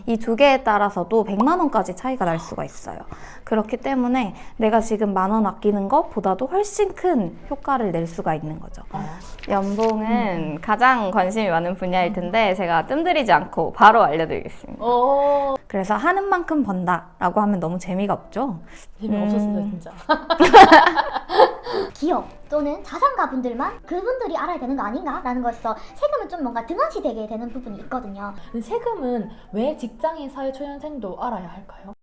이 두 개에 따라서도 100만 원까지 차이가 날 수가 있어요. 그렇기 때문에 내가 지금 10,000원 아끼는 것보다도 훨씬 큰 효과를 낼 수가 있는 거죠. 연봉은 가장 관심이 많은 분야일 텐데 제가 뜸들이지 않고 바로 알려드리겠습니다. 그래서 하는 만큼 번다라고 하면 너무 재미가 없죠? 재미없었어요 진짜. 기업 또는 자산가 분들만 그분들이 알아야 되는 거 아닌가? 라는 것에서 세금은 좀 뭔가 등한시되게 되는 부분이 있거든요. 세금은 왜 직장인 사회초년생도 알아야 할까요?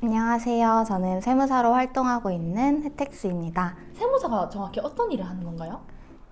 안녕하세요. 저는 세무사로 활동하고 있는 혜택스입니다. 세무사가 정확히 어떤 일을 하는 건가요?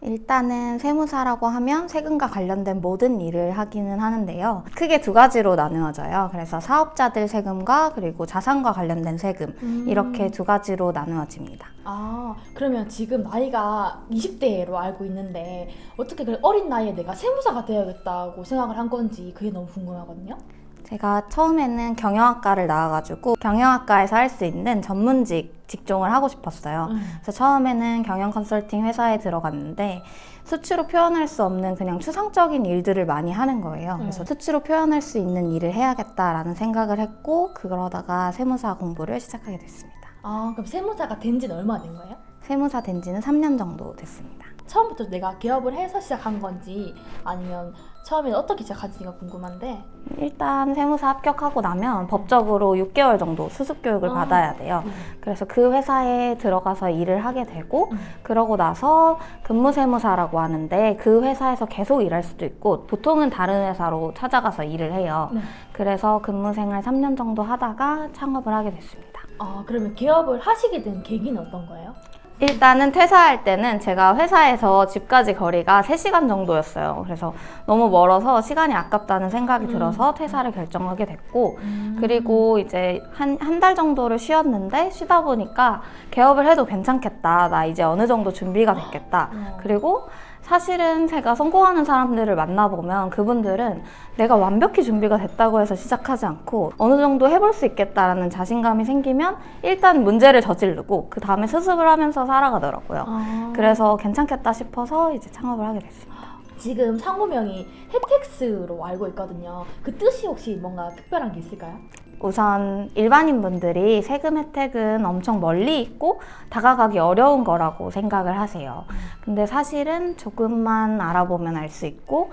일단은 세무사라고 하면 세금과 관련된 모든 일을 하기는 하는데요. 크게 두 가지로 나누어져요. 그래서 사업자들 세금과 그리고 자산과 관련된 세금 이렇게 두 가지로 나누어집니다. 아, 그러면 지금 나이가 20대로 알고 있는데 어떻게 그 어린 나이에 내가 세무사가 되어야겠다고 생각을 한 건지 그게 너무 궁금하거든요. 제가 처음에는 경영학과를 나와가지고 경영학과에서 할 수 있는 전문직 직종을 하고 싶었어요. 그래서 처음에는 경영 컨설팅 회사에 들어갔는데 수치로 표현할 수 없는 그냥 추상적인 일들을 많이 하는 거예요. 그래서 수치로 표현할 수 있는 일을 해야겠다라는 생각을 했고 그러다가 세무사 공부를 시작하게 됐습니다. 아, 그럼 세무사가 된 지는 얼마나 된 거예요? 세무사 된 지는 3년 정도 됐습니다. 처음부터 내가 개업을 해서 시작한 건지 아니면 처음에는 어떻게 시작한지가 궁금한데. 일단 세무사 합격하고 나면 법적으로 6개월 정도 수습 교육을 받아야 돼요. 그래서 그 회사에 들어가서 일을 하게 되고 그러고 나서 근무세무사라고 하는데 그 회사에서 계속 일할 수도 있고 보통은 다른 회사로 찾아가서 일을 해요. 그래서 근무생활 3년 정도 하다가 창업을 하게 됐습니다. 아, 그러면 개업을 하시게 된 계기는 어떤 거예요? 일단은 퇴사할 때는 제가 회사에서 집까지 거리가 3시간 정도였어요. 그래서 너무 멀어서 시간이 아깝다는 생각이 들어서 퇴사를 결정하게 됐고 그리고 이제 한 달 정도를 쉬었는데 쉬다 보니까 개업을 해도 괜찮겠다. 나 이제 어느 정도 준비가 됐겠다. 그리고 사실은 제가 성공하는 사람들을 만나보면 그분들은 내가 완벽히 준비가 됐다고 해서 시작하지 않고 어느 정도 해볼 수 있겠다라는 자신감이 생기면 일단 문제를 저지르고 그 다음에 수습을 하면서 살아가더라고요. 그래서 괜찮겠다 싶어서 이제 창업을 하게 됐습니다. 지금 상호명이 혜택스로 알고 있거든요. 그 뜻이 혹시 뭔가 특별한 게 있을까요? 우선 일반인 분들이 세금 혜택은 엄청 멀리 있고 다가가기 어려운 거라고 생각을 하세요. 근데 사실은 조금만 알아보면 알 수 있고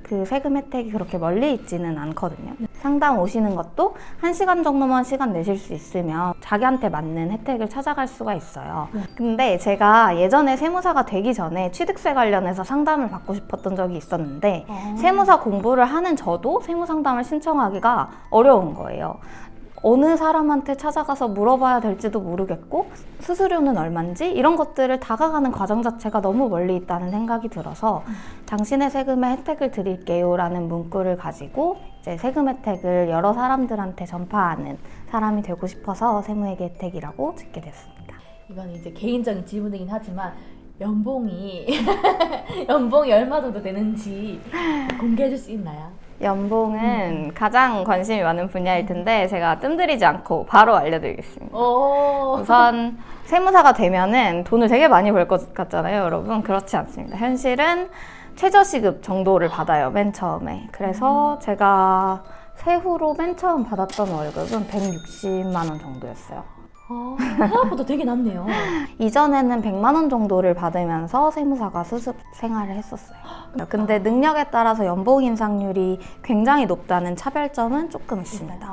그 세금 혜택이 그렇게 멀리 있지는 않거든요. 상담 오시는 것도 1시간 정도만 시간 내실 수 있으면 자기한테 맞는 혜택을 찾아갈 수가 있어요. 근데 제가 예전에 세무사가 되기 전에 취득세 관련해서 상담을 받고 싶었던 적이 있었는데 세무사 공부를 하는 저도 세무상담을 신청하기가 어려운 거예요. 어느 사람한테 찾아가서 물어봐야 될지도 모르겠고 수수료는 얼만지 이런 것들을 다가가는 과정 자체가 너무 멀리 있다는 생각이 들어서 당신의 세금에 혜택을 드릴게요 라는 문구를 가지고 이제 세금 혜택을 여러 사람들한테 전파하는 사람이 되고 싶어서 세무회계 혜택이라고 짓게 됐습니다. 이건 이제 개인적인 질문이긴 하지만 연봉이 얼마 정도 되는지 공개해 줄 수 있나요? 연봉은 가장 관심이 많은 분야일 텐데 제가 뜸들이지 않고 바로 알려드리겠습니다. 우선 세무사가 되면은 돈을 되게 많이 벌 것 같잖아요, 여러분. 그렇지 않습니다. 현실은 최저시급 정도를 받아요, 맨 처음에. 그래서 제가 세후로 맨 처음 받았던 월급은 160만 원 정도였어요. 생각보다 되게 낮네요. 이전에는 100만 원 정도를 받으면서 세무사가 수습 생활을 했었어요. 근데 능력에 따라서 연봉 인상률이 굉장히 높다는 차별점은 조금 있습니다.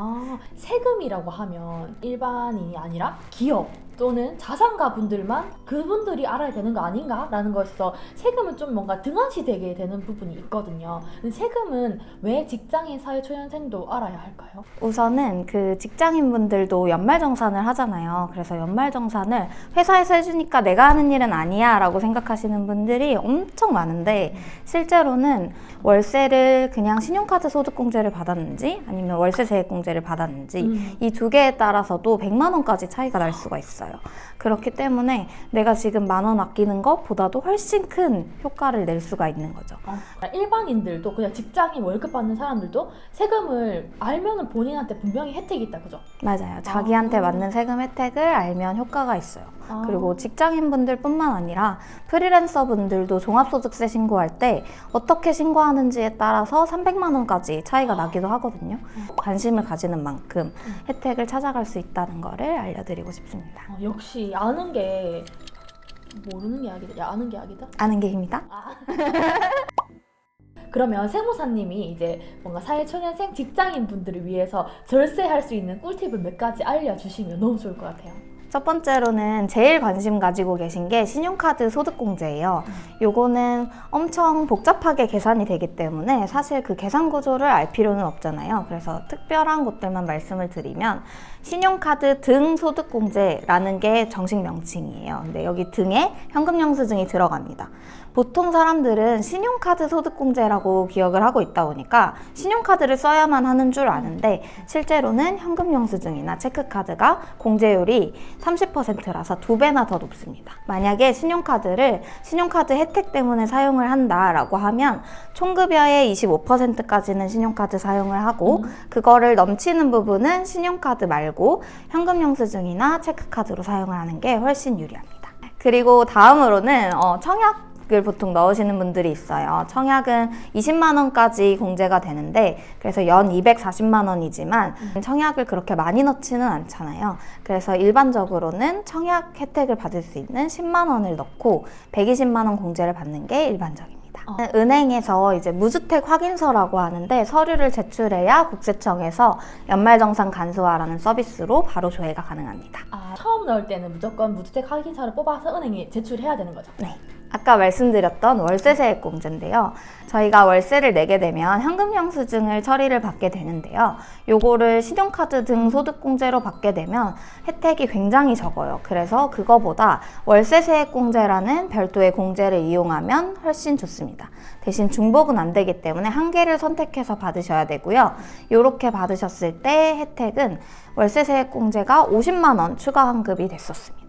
세금이라고 하면 일반인이 아니라 기업 또는 자산가 분들만 그분들이 알아야 되는 거 아닌가? 라는 것에서 세금은 좀 뭔가 등한시되게 되는 부분이 있거든요. 근데 세금은 왜 직장인 사회초년생도 알아야 할까요? 우선은 그 직장인분들도 연말정산을 하잖아요. 그래서 연말정산을 회사에서 해주니까 내가 하는 일은 아니야 라고 생각하시는 분들이 엄청 많은데 실제로는 월세를 그냥 신용카드 소득공제를 받았는지 아니면 월세 세액공제를 받았는지 이 두 개에 따라서도 100만 원까지 차이가 날 수가 있어요. 그렇기 때문에 내가 지금 10,000원 아끼는 것보다도 훨씬 큰 효과를 낼 수가 있는 거죠. 일반인들도 그냥 직장인 월급 받는 사람들도 세금을 알면은 본인한테 분명히 혜택이 있다, 그죠? 맞아요. 자기한테 맞는 세금 혜택을 알면 효과가 있어요. 그리고 직장인분들뿐만 아니라 프리랜서분들도 종합소득세 신고할 때 어떻게 신고하는지에 따라서 300만 원까지 차이가 나기도 하거든요. 관심을 가지는 만큼 혜택을 찾아갈 수 있다는 거를 알려드리고 싶습니다. 역시 아는 게 모르는 게 약이다. 아는 게 약이다. 아는 게 힘이다. 그러면 세무사님이 이제 뭔가 사회초년생 직장인 분들을 위해서 절세할 수 있는 꿀팁을 몇 가지 알려주시면 너무 좋을 것 같아요. 첫 번째로는 제일 관심 가지고 계신 게 신용카드 소득공제예요. 요거는 엄청 복잡하게 계산이 되기 때문에 사실 그 계산 구조를 알 필요는 없잖아요. 그래서 특별한 것들만 말씀을 드리면 신용카드 등 소득공제라는 게 정식 명칭이에요. 근데 여기 등에 현금영수증이 들어갑니다. 보통 사람들은 신용카드 소득공제라고 기억을 하고 있다 보니까 신용카드를 써야만 하는 줄 아는데 실제로는 현금영수증이나 체크카드가 공제율이 30%라서 2배나 더 높습니다. 만약에 신용카드 혜택 때문에 사용을 한다라고 하면 총급여의 25%까지는 신용카드 사용을 하고 그거를 넘치는 부분은 신용카드 말고 현금영수증이나 체크카드로 사용을 하는 게 훨씬 유리합니다. 그리고 다음으로는 청약을 보통 넣으시는 분들이 있어요. 청약은 20만 원까지 공제가 되는데 그래서 연 240만 원이지만 청약을 그렇게 많이 넣지는 않잖아요. 그래서 일반적으로는 청약 혜택을 받을 수 있는 10만 원을 넣고 120만 원 공제를 받는 게 일반적입니다. 은행에서 이제 무주택 확인서라고 하는데 서류를 제출해야 국세청에서 연말정산 간소화라는 서비스로 바로 조회가 가능합니다. 처음 넣을 때는 무조건 무주택 확인서를 뽑아서 은행에 제출해야 되는 거죠? 네. 아까 말씀드렸던 월세세액 공제인데요. 저희가 월세를 내게 되면 현금영수증을 처리를 받게 되는데요. 요거를 신용카드 등 소득공제로 받게 되면 혜택이 굉장히 적어요. 그래서 그거보다 월세세액 공제라는 별도의 공제를 이용하면 훨씬 좋습니다. 대신 중복은 안 되기 때문에 한 개를 선택해서 받으셔야 되고요. 요렇게 받으셨을 때 혜택은 월세세액 공제가 50만 원 추가 환급이 됐었습니다.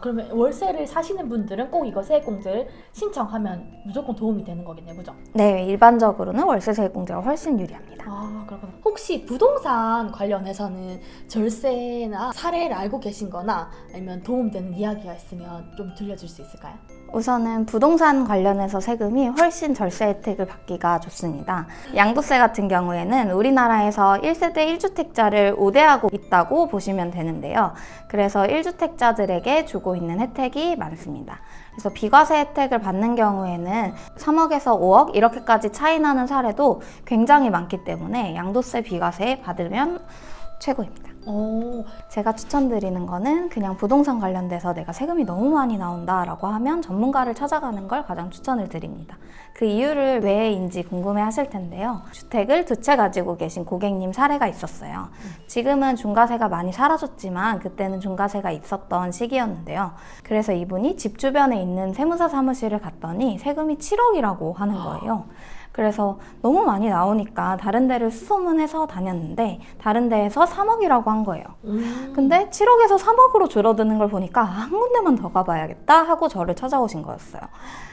그러면 월세를 사시는 분들은 꼭 이거 세액공제를 신청하면 무조건 도움이 되는 거겠네요, 그죠? 네, 일반적으로는 월세세액 공제가 훨씬 유리합니다. 그렇구나. 혹시 부동산 관련해서는 절세나 사례를 알고 계신 거나 아니면 도움되는 이야기가 있으면 좀 들려줄 수 있을까요? 우선은 부동산 관련해서 세금이 훨씬 절세 혜택을 받기가 좋습니다. 양도세 같은 경우에는 우리나라에서 1세대 1주택자를 우대하고 있다고 보시면 되는데요. 그래서 1주택자들에게 주고 있는 혜택이 많습니다. 그래서 비과세 혜택을 받는 경우에는 3억에서 5억 이렇게까지 차이 나는 사례도 굉장히 많기 때문에 양도세 비과세 받으면 최고입니다. 제가 추천드리는 거는 그냥 부동산 관련돼서 내가 세금이 너무 많이 나온다라고 하면 전문가를 찾아가는 걸 가장 추천을 드립니다. 그 이유를 왜인지 궁금해 하실 텐데요. 주택을 2채 가지고 계신 고객님 사례가 있었어요. 지금은 중과세가 많이 사라졌지만 그때는 중과세가 있었던 시기였는데요. 그래서 이분이 집 주변에 있는 세무사 사무실을 갔더니 세금이 7억이라고 하는 거예요. 그래서 너무 많이 나오니까 다른 데를 수소문해서 다녔는데 다른 데에서 3억이라고 한 거예요. 근데 7억에서 3억으로 줄어드는 걸 보니까 한 군데만 더 가봐야겠다 하고 저를 찾아오신 거였어요.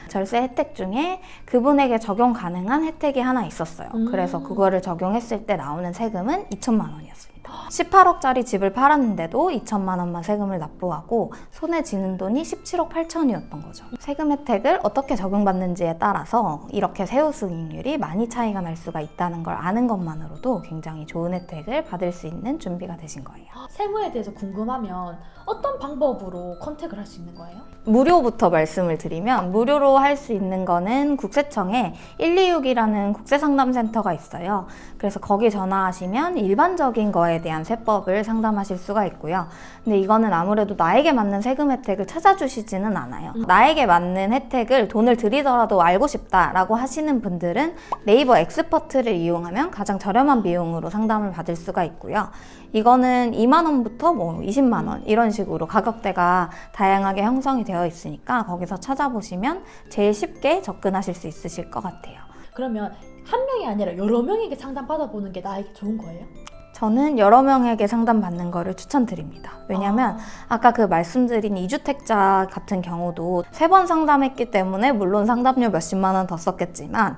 절세 혜택 중에 그분에게 적용 가능한 혜택이 하나 있었어요. 그래서 그거를 적용했을 때 나오는 세금은 2천만 원이었습니다. 18억짜리 집을 팔았는데도 2천만 원만 세금을 납부하고 손에 쥐는 돈이 17억 8천이었던 거죠. 세금 혜택을 어떻게 적용받는지에 따라서 이렇게 세후수익률이 많이 차이가 날 수가 있다는 걸 아는 것만으로도 굉장히 좋은 혜택을 받을 수 있는 준비가 되신 거예요. 세무에 대해서 궁금하면 어떤 방법으로 컨택을 할 수 있는 거예요? 무료부터 말씀을 드리면 무료로 할 수 있는 거는 국세청에 126이라는 국세상담센터가 있어요. 그래서 거기 전화하시면 일반적인 거에 대한 세법을 상담하실 수가 있고요. 근데 이거는 아무래도 나에게 맞는 세금 혜택을 찾아주시지는 않아요. 나에게 맞는 혜택을 돈을 들이더라도 알고 싶다라고 하시는 분들은 네이버 엑스퍼트를 이용하면 가장 저렴한 비용으로 상담을 받을 수가 있고요. 이거는 2만 원부터 20만 원 이런 식으로 가격대가 다양하게 형성이 되어 있으니까 거기서 찾아보시면 제일 쉽게 접근하실 수 있으실 것 같아요. 그러면 한 명이 아니라 여러 명에게 상담 받아보는 게 나에게 좋은 거예요? 저는 여러 명에게 상담받는 거를 추천드립니다. 왜냐면 아까 그 말씀드린 2주택자 같은 경우도 3번 상담했기 때문에 물론 상담료 몇십만 원 더 썼겠지만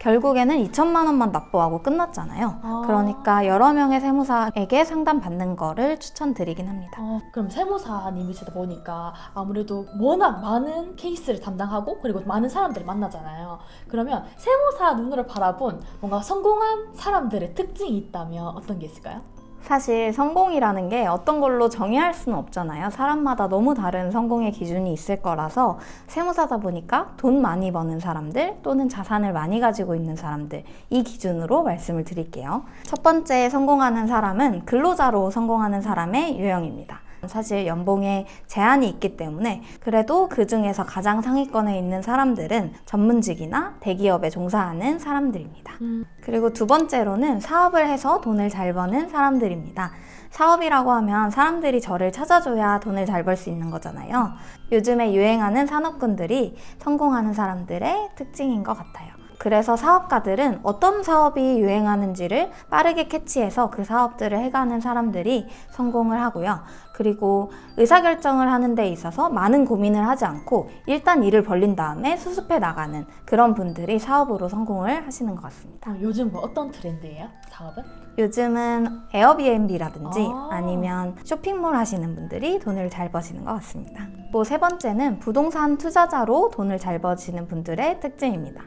결국에는 2천만 원만 납부하고 끝났잖아요. 아. 그러니까 여러 명의 세무사에게 상담받는 거를 추천드리긴 합니다. 그럼 세무사님이시다 보니까 아무래도 워낙 많은 케이스를 담당하고 그리고 많은 사람들을 만나잖아요. 그러면 세무사 눈으로 바라본 뭔가 성공한 사람들의 특징이 있다면 어떤 게 있을까요? 사실 성공이라는 게 어떤 걸로 정의할 수는 없잖아요. 사람마다 너무 다른 성공의 기준이 있을 거라서 세무사다 보니까 돈 많이 버는 사람들 또는 자산을 많이 가지고 있는 사람들, 이 기준으로 말씀을 드릴게요. 첫 번째 성공하는 사람은 근로자로 성공하는 사람의 유형입니다. 사실 연봉에 제한이 있기 때문에 그래도 그 중에서 가장 상위권에 있는 사람들은 전문직이나 대기업에 종사하는 사람들입니다. 그리고 두 번째로는 사업을 해서 돈을 잘 버는 사람들입니다. 사업이라고 하면 사람들이 저를 찾아줘야 돈을 잘 벌 수 있는 거잖아요. 요즘에 유행하는 산업군들이 성공하는 사람들의 특징인 것 같아요. 그래서 사업가들은 어떤 사업이 유행하는지를 빠르게 캐치해서 그 사업들을 해가는 사람들이 성공을 하고요. 그리고 의사결정을 하는 데 있어서 많은 고민을 하지 않고 일단 일을 벌린 다음에 수습해 나가는 그런 분들이 사업으로 성공을 하시는 것 같습니다. 요즘 뭐 어떤 트렌드예요? 사업은? 요즘은 에어비앤비라든지 아. 아니면 쇼핑몰 하시는 분들이 돈을 잘 버시는 것 같습니다. 또 세 번째는 부동산 투자자로 돈을 잘 버시는 분들의 특징입니다.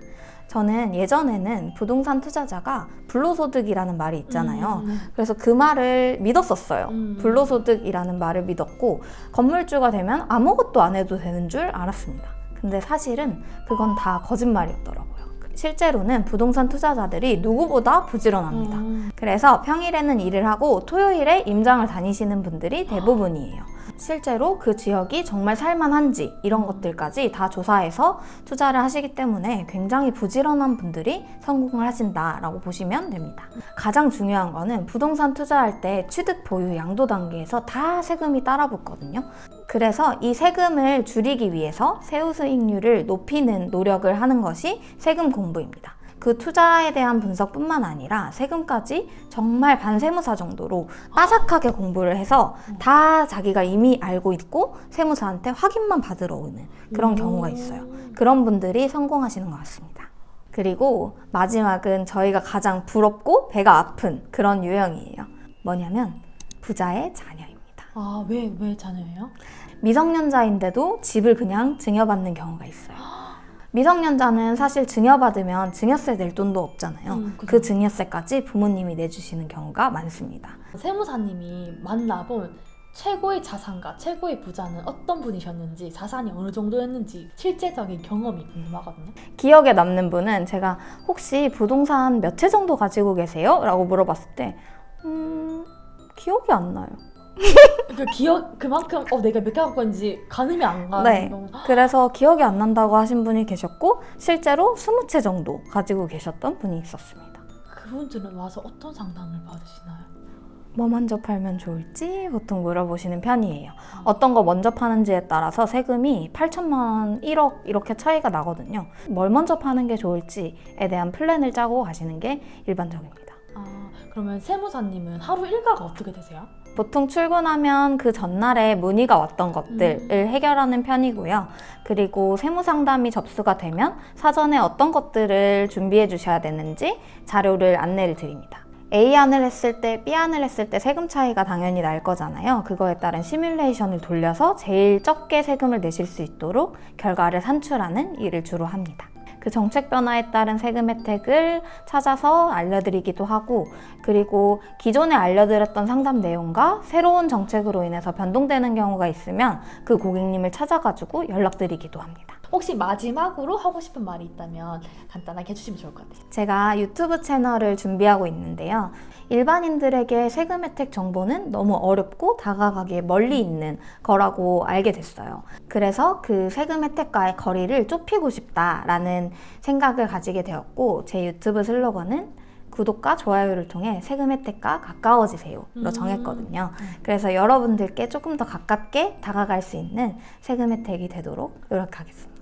저는 예전에는 부동산 투자자가 불로소득이라는 말이 있잖아요. 그래서 그 말을 믿었었어요. 불로소득이라는 말을 믿었고 건물주가 되면 아무것도 안 해도 되는 줄 알았습니다. 근데 사실은 그건 다 거짓말이었더라고요. 실제로는 부동산 투자자들이 누구보다 부지런합니다. 그래서 평일에는 일을 하고 토요일에 임장을 다니시는 분들이 대부분이에요. 실제로 그 지역이 정말 살만한지 이런 것들까지 다 조사해서 투자를 하시기 때문에 굉장히 부지런한 분들이 성공을 하신다라고 보시면 됩니다. 가장 중요한 거는 부동산 투자할 때 취득, 보유, 양도 단계에서 다 세금이 따라 붙거든요. 그래서 이 세금을 줄이기 위해서 세후 수익률을 높이는 노력을 하는 것이 세금 공부입니다. 그 투자에 대한 분석뿐만 아니라 세금까지 정말 반세무사 정도로 빠삭하게 공부를 해서 다 자기가 이미 알고 있고 세무사한테 확인만 받으러 오는 그런 경우가 있어요. 그런 분들이 성공하시는 것 같습니다. 그리고 마지막은 저희가 가장 부럽고 배가 아픈 그런 유형이에요. 뭐냐면 부자의 자녀입니다. 아, 왜 자녀예요? 미성년자인데도 집을 그냥 증여받는 경우가 있어요. 미성년자는 사실 증여받으면 증여세 낼 돈도 없잖아요. 그 증여세까지 부모님이 내주시는 경우가 많습니다. 세무사님이 만나본 최고의 자산가, 최고의 부자는 어떤 분이셨는지, 자산이 어느 정도였는지 실제적인 경험이 궁금하거든요. 기억에 남는 분은 제가 혹시 부동산 몇 채 정도 가지고 계세요? 라고 물어봤을 때 기억이 안 나요. 그 기억, 그만큼 내가 몇 개 갖고 있는지 가늠이 안 가는 네. 경우. 그래서 기억이 안 난다고 하신 분이 계셨고 실제로 20채 정도 가지고 계셨던 분이 있었습니다. 그분들은 와서 어떤 상담을 받으시나요? 뭐 먼저 팔면 좋을지 보통 물어보시는 편이에요. 어떤 거 먼저 파는지에 따라서 세금이 8천만 원, 1억 이렇게 차이가 나거든요. 뭘 먼저 파는 게 좋을지에 대한 플랜을 짜고 가시는 게 일반적입니다. 그러면 세무사님은 하루 일과가 어떻게 되세요? 보통 출근하면 그 전날에 문의가 왔던 것들을 해결하는 편이고요. 그리고 세무상담이 접수가 되면 사전에 어떤 것들을 준비해 주셔야 되는지 자료를 안내를 드립니다. A안을 했을 때 B안을 했을 때 세금 차이가 당연히 날 거잖아요. 그거에 따른 시뮬레이션을 돌려서 제일 적게 세금을 내실 수 있도록 결과를 산출하는 일을 주로 합니다. 그 정책 변화에 따른 세금 혜택을 찾아서 알려드리기도 하고 그리고 기존에 알려드렸던 상담 내용과 새로운 정책으로 인해서 변동되는 경우가 있으면 그 고객님을 찾아가지고 연락드리기도 합니다. 혹시 마지막으로 하고 싶은 말이 있다면 간단하게 해주시면 좋을 것 같아요. 제가 유튜브 채널을 준비하고 있는데요. 일반인들에게 세금 혜택 정보는 너무 어렵고 다가가기에 멀리 있는 거라고 알게 됐어요. 그래서 그 세금 혜택과의 거리를 좁히고 싶다라는 생각을 가지게 되었고 제 유튜브 슬로건은 구독과 좋아요를 통해 세금 혜택과 가까워지세요로 정했거든요. 그래서 여러분들께 조금 더 가깝게 다가갈 수 있는 세금 혜택이 되도록 노력하겠습니다.